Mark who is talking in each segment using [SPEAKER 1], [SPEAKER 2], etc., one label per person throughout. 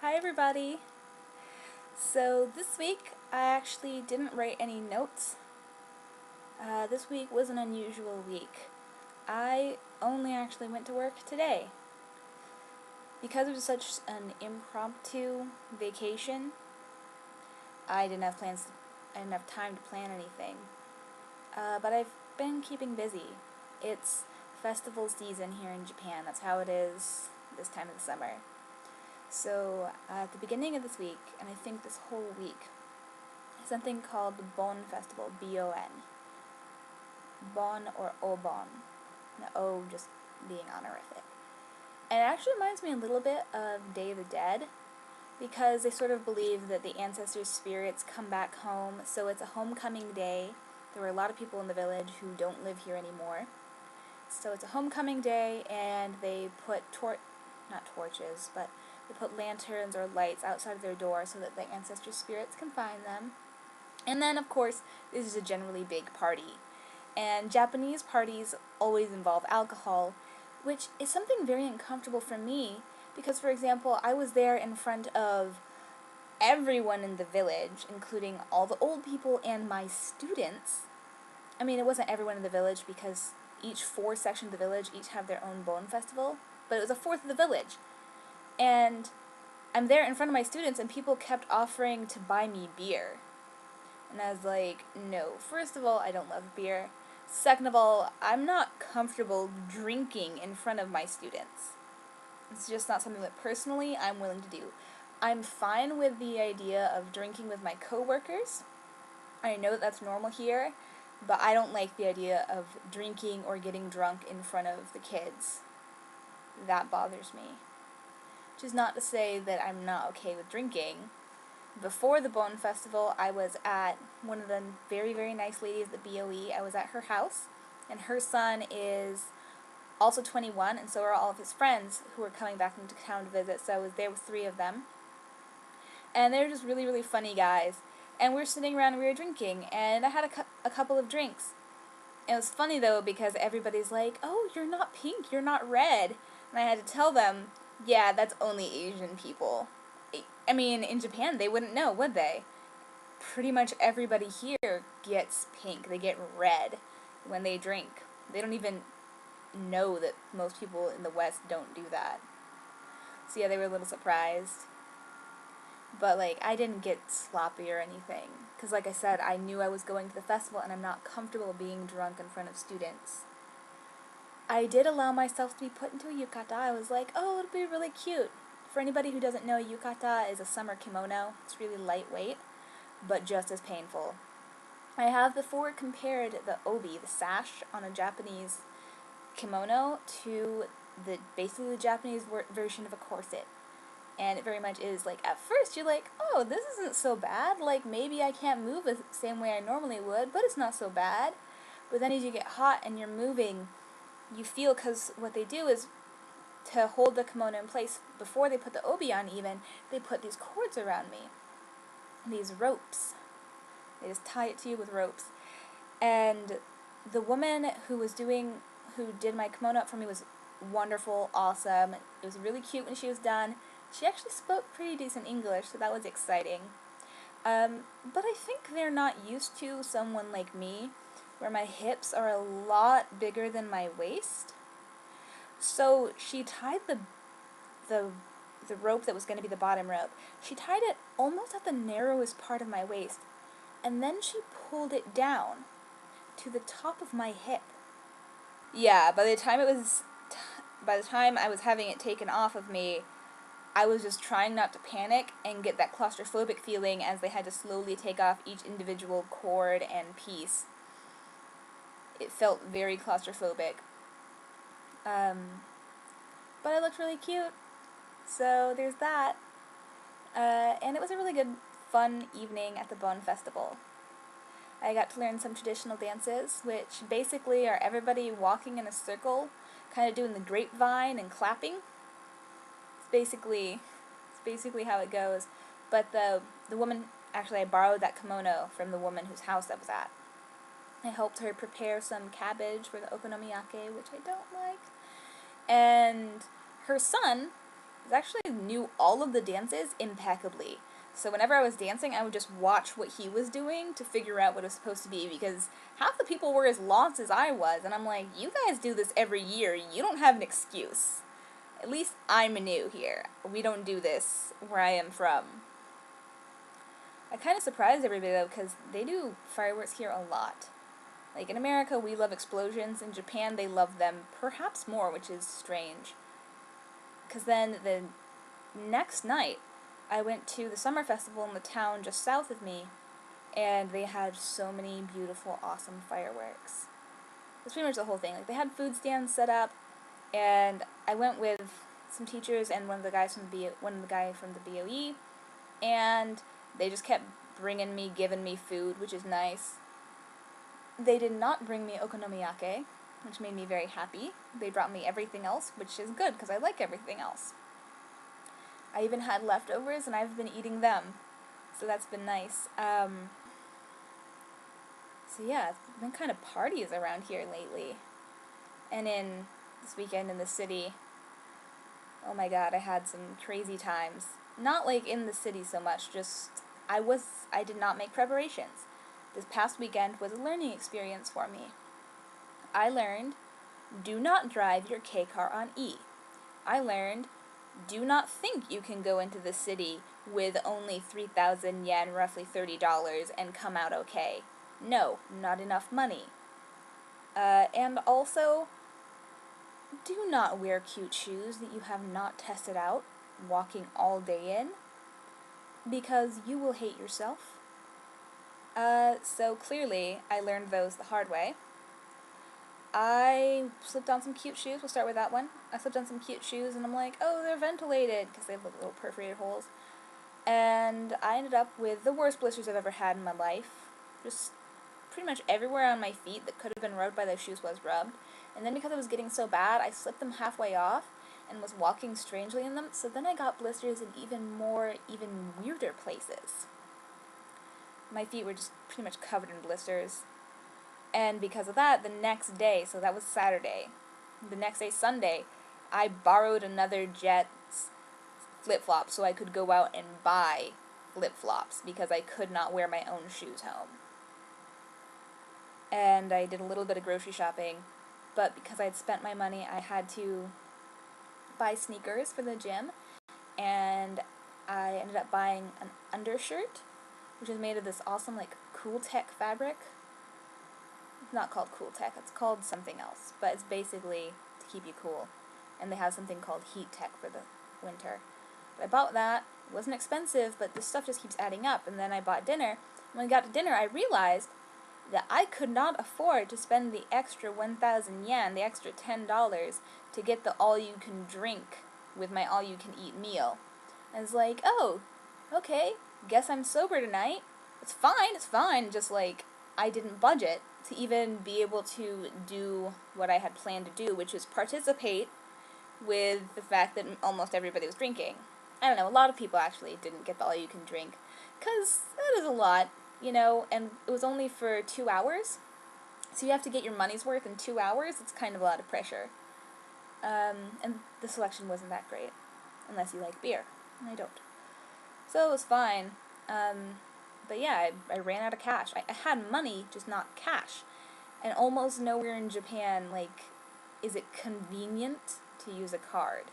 [SPEAKER 1] Hi everybody! So this week I actually didn't write any notes. This week was an unusual week. I only actually went to work today. Because it was such an impromptu vacation, I didn't have time to plan anything. But I've been keeping busy. It's festival season here in Japan. That's how it is this time of the summer. So at the beginning of this week, and I think this whole week, something called the Bon Festival, B-O-N. Bon or Obon. The O just being honorific. And it actually reminds me a little bit of Day of the Dead, because they sort of believe that the ancestors' spirits come back home, so it's a homecoming day. There were a lot of people in the village who don't live here anymore. So it's a homecoming day, and they put not torches, but they put lanterns or lights outside of their door so that the ancestor spirits can find them. And then, of course, this is a generally big party. And Japanese parties always involve alcohol, which is something very uncomfortable for me because, for example, I was there in front of everyone in the village, including all the old people and my students. I mean, it wasn't everyone in the village because each 4 sections of the village each have their own Bon festival, but it was a fourth of the village. And I'm there in front of my students, and people kept offering to buy me beer. And I was like, no. First of all, I don't love beer. Second of all, I'm not comfortable drinking in front of my students. It's just not something that personally I'm willing to do. I'm fine with the idea of drinking with my coworkers. I know that that's normal here, but I don't like the idea of drinking or getting drunk in front of the kids. That bothers me. Which is not to say that I'm not okay with drinking. Before the Bon Festival, I was at one of the very, very nice ladies at the BOE. I was at her house, and her son is also 21, and so are all of his friends who were coming back into town to visit, so I was there with 3 of them. And they were just really, really funny guys. And we were sitting around and we were drinking, and I had a couple of drinks. It was funny, though, because everybody's like, oh, you're not pink, you're not red. And I had to tell them, yeah, that's only Asian people. I mean, in Japan, they wouldn't know, would they? Pretty much everybody here gets pink. They get red when they drink. They don't even know that most people in the West don't do that. So yeah, they were a little surprised. But, I didn't get sloppy or anything. Because, like I said, I knew I was going to the festival, and I'm not comfortable being drunk in front of students. I did allow myself to be put into a yukata. I was like, oh, it'll be really cute. For anybody who doesn't know, yukata is a summer kimono. It's really lightweight, but just as painful. I have before compared the obi, the sash, on a Japanese kimono to basically the Japanese version of a corset. And it very much is, at first you're like, oh, this isn't so bad. Maybe I can't move the same way I normally would, but it's not so bad. But then as you get hot and you're moving, you feel, because what they do is, to hold the kimono in place, before they put the obi on even, they put these cords around me. These ropes. They just tie it to you with ropes. And the woman who did my kimono up for me was wonderful, awesome. It was really cute when she was done. She actually spoke pretty decent English, so that was exciting. But I think they're not used to someone like me, where my hips are a lot bigger than my waist. So she tied the rope that was going to be the bottom rope. She tied it almost at the narrowest part of my waist, and then she pulled it down to the top of my hip. Yeah, by the time I was having it taken off of me, I was just trying not to panic and get that claustrophobic feeling as they had to slowly take off each individual cord and piece. It felt very claustrophobic. But it looked really cute, so there's that. And it was a really good, fun evening at the Bon Festival. I got to learn some traditional dances, which basically are everybody walking in a circle, kind of doing the grapevine and clapping. It's basically how it goes. But the woman, actually I borrowed that kimono from the woman whose house I was at. I helped her prepare some cabbage for the okonomiyaki, which I don't like. And her son I actually knew all of the dances impeccably. So whenever I was dancing, I would just watch what he was doing to figure out what it was supposed to be, because half the people were as lost as I was, and I'm like, you guys do this every year, you don't have an excuse. At least I'm new here. We don't do this where I am from. I kind of surprised everybody though, because they do fireworks here a lot. Like in America, we love explosions. In Japan, they love them perhaps more, which is strange. Because then the next night, I went to the summer festival in the town just south of me, and they had so many beautiful, awesome fireworks. That's pretty much the whole thing. Like, they had food stands set up, and I went with some teachers and one of the guys from the BOE, and they just kept giving me food, which is nice. They did not bring me okonomiyake, which made me very happy. They brought me everything else, which is good, because I like everything else. I even had leftovers, and I've been eating them, so that's been nice. So yeah, it's been kind of parties around here lately. And in this weekend in the city, oh my god, I had some crazy times. Not like in the city so much, just I did not make preparations. This past weekend was a learning experience for me. I learned, do not drive your K car on E. I learned, do not think you can go into the city with only 3,000 yen, roughly $30, and come out okay. No, not enough money. And also, do not wear cute shoes that you have not tested out walking all day in, because you will hate yourself. So clearly, I learned those the hard way. I slipped on some cute shoes. We'll start with that one. I slipped on some cute shoes, and I'm like, oh, they're ventilated, because they have little perforated holes. And I ended up with the worst blisters I've ever had in my life. Just pretty much everywhere on my feet that could have been rubbed by those shoes was rubbed. And then because it was getting so bad, I slipped them halfway off and was walking strangely in them, so then I got blisters in even weirder places. My feet were just pretty much covered in blisters. And because of that, the next day, so that was Saturday, the next day, Sunday, I borrowed another Jet's flip-flops so I could go out and buy flip-flops because I could not wear my own shoes home. And I did a little bit of grocery shopping, but because I had spent my money, I had to buy sneakers for the gym, and I ended up buying an undershirt, which is made of this awesome, like, Cool Tech fabric. It's not called Cool Tech, it's called something else, but it's basically to keep you cool. And they have something called Heat Tech for the winter. But I bought that. It wasn't expensive, but this stuff just keeps adding up. And then I bought dinner. When I got to dinner, I realized that I could not afford to spend the extra 1,000 yen, the extra $10, to get the all-you-can-drink with my all-you-can-eat meal. And it's like, oh, okay, guess I'm sober tonight. It's fine, just like, I didn't budget to even be able to do what I had planned to do, which is participate with the fact that almost everybody was drinking. I don't know, a lot of people actually didn't get the all-you-can-drink, because that is a lot, you know, and it was only for 2 hours, so you have to get your money's worth in 2 hours. It's kind of a lot of pressure. And the selection wasn't that great, unless you like beer, and I don't. So it was fine. But yeah, I ran out of cash. I had money, just not cash. And almost nowhere in Japan, like, is it convenient to use a card.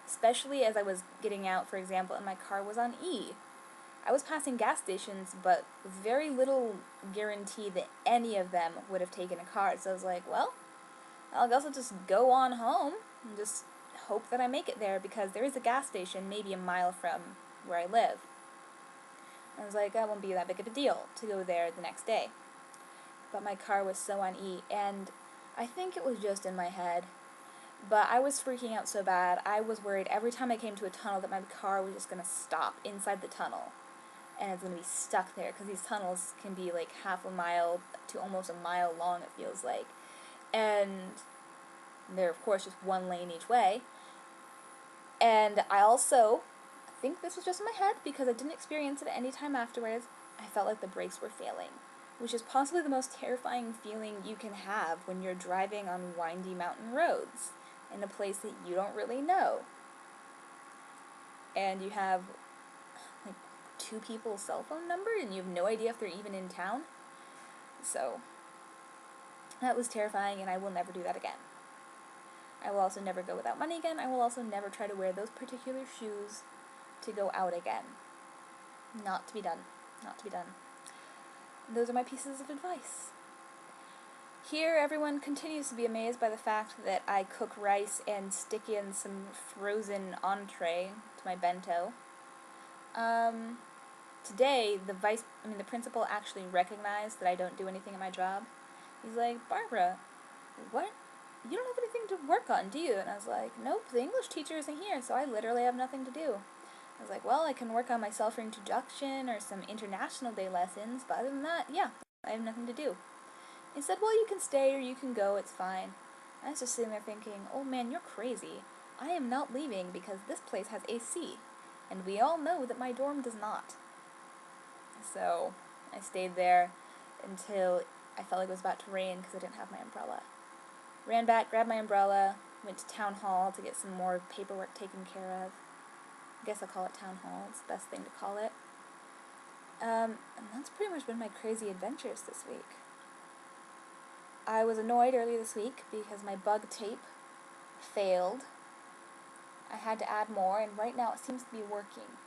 [SPEAKER 1] Especially as I was getting out, for example, and my car was on E. I was passing gas stations, but with very little guarantee that any of them would have taken a card. So I was like, well, I guess I'll just go on home and just hope that I make it there, because there is a gas station maybe a mile from where I live. I was like, that won't be that big of a deal to go there the next day. But my car was so on E, and I think it was just in my head. But I was freaking out so bad. I was worried every time I came to a tunnel that my car was just going to stop inside the tunnel. And it's going to be stuck there, because these tunnels can be like half a mile to almost a mile long, it feels like. And they're, of course, just one lane each way. And I think this was just in my head, because I didn't experience it at any time afterwards. I felt like the brakes were failing, which is possibly the most terrifying feeling you can have when you're driving on windy mountain roads in a place that you don't really know. and you have like 2 people's cell phone number, and you have no idea if they're even in town. So that was terrifying, and I will never do that again. I will also never go without money again. I will also never try to wear those particular shoes to go out again. Not to be done. Not to be done. Those are my pieces of advice. Here, everyone continues to be amazed by the fact that I cook rice and stick in some frozen entree to my bento. Today, the principal actually recognized that I don't do anything at my job. He's like, Barbara, what? You don't have anything to work on, do you? And I was like, nope, the English teacher isn't here, so I literally have nothing to do. I was like, well, I can work on my self-introduction or some International Day lessons, but other than that, yeah, I have nothing to do. He said, well, you can stay or you can go, it's fine. I was just sitting there thinking, oh man, you're crazy. I am not leaving because this place has AC, and we all know that my dorm does not. So I stayed there until I felt like it was about to rain because I didn't have my umbrella. Ran back, grabbed my umbrella, went to town hall to get some more paperwork taken care of. I guess I'll call it town hall. It's the best thing to call it. And that's pretty much been my crazy adventures this week. I was annoyed earlier this week because my bug tape failed. I had to add more, and right now it seems to be working.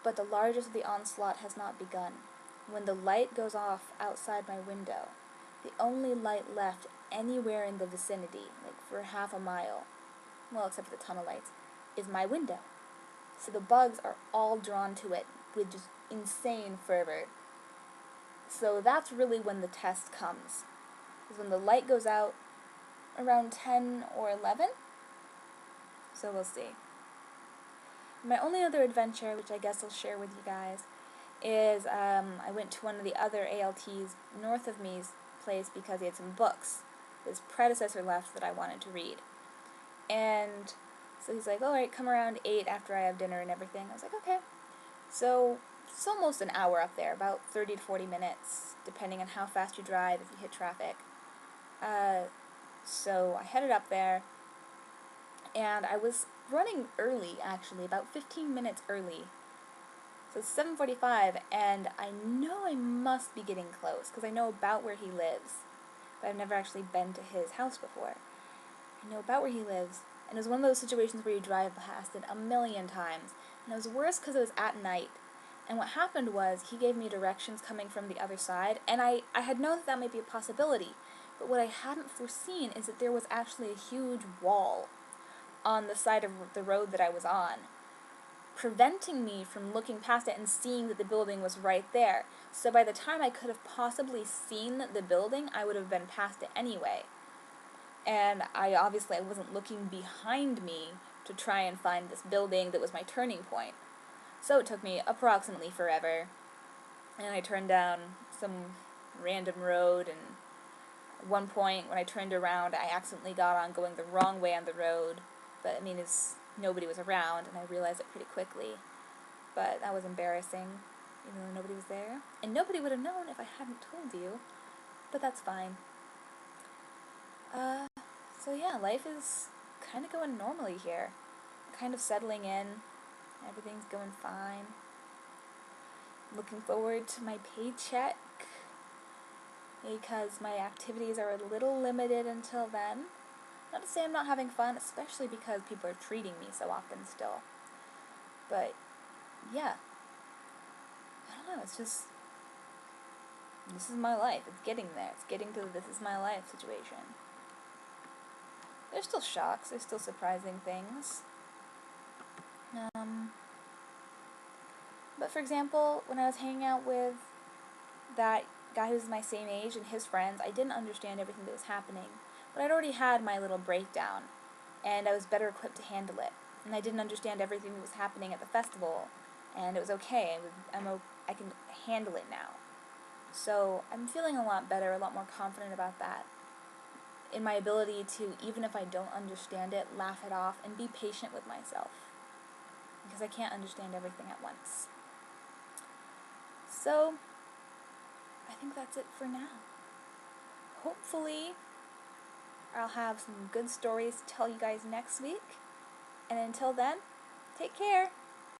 [SPEAKER 1] But the largest of the onslaught has not begun. When the light goes off outside my window, the only light left anywhere in the vicinity, like for half a mile, well, except for the tunnel lights, is my window. So the bugs are all drawn to it with just insane fervor. So that's really when the test comes, is when the light goes out around 10 or 11. So we'll see. My only other adventure, which I guess I'll share with you guys, is I went to one of the other ALTs north of me's place because he had some books his predecessor left that I wanted to read. And so he's like, alright, come around 8 after I have dinner and everything. I was like, okay. So it's almost an hour up there, about 30 to 40 minutes, depending on how fast you drive, if you hit traffic. So I headed up there, and I was running early, actually, about 15 minutes early. So it's 7:45, and I know I must be getting close, because I know about where he lives, but I've never actually been to his house before. I know about where he lives, and it was one of those situations where you drive past it a million times, and it was worse because it was at night. And what happened was, he gave me directions coming from the other side, and I had known that might be a possibility, but what I hadn't foreseen is that there was actually a huge wall on the side of the road that I was on, preventing me from looking past it and seeing that the building was right there. So by the time I could have possibly seen the building, I would have been past it anyway. And I wasn't looking behind me to try and find this building that was my turning point. So it took me approximately forever, and I turned down some random road, and at one point when I turned around, I accidentally got on going the wrong way on the road, but nobody was around, and I realized it pretty quickly. But that was embarrassing, even though nobody was there. And nobody would have known if I hadn't told you, but that's fine. So yeah, life is kind of going normally here. Kind of settling in. Everything's going fine. Looking forward to my paycheck, because my activities are a little limited until then. Not to say I'm not having fun, especially because people are treating me so often still. But, yeah. I don't know, it's just, this is my life. It's getting there. It's getting to the this is my life situation. There's still shocks. There's still surprising things. But for example, when I was hanging out with that guy who's my same age and his friends, I didn't understand everything that was happening. But I'd already had my little breakdown, and I was better equipped to handle it. And I didn't understand everything that was happening at the festival, and it was okay. I can handle it now. So I'm feeling a lot better, a lot more confident about that. In my ability to, even if I don't understand it, laugh it off and be patient with myself. Because I can't understand everything at once. So, I think that's it for now. Hopefully, I'll have some good stories to tell you guys next week. And until then, take care.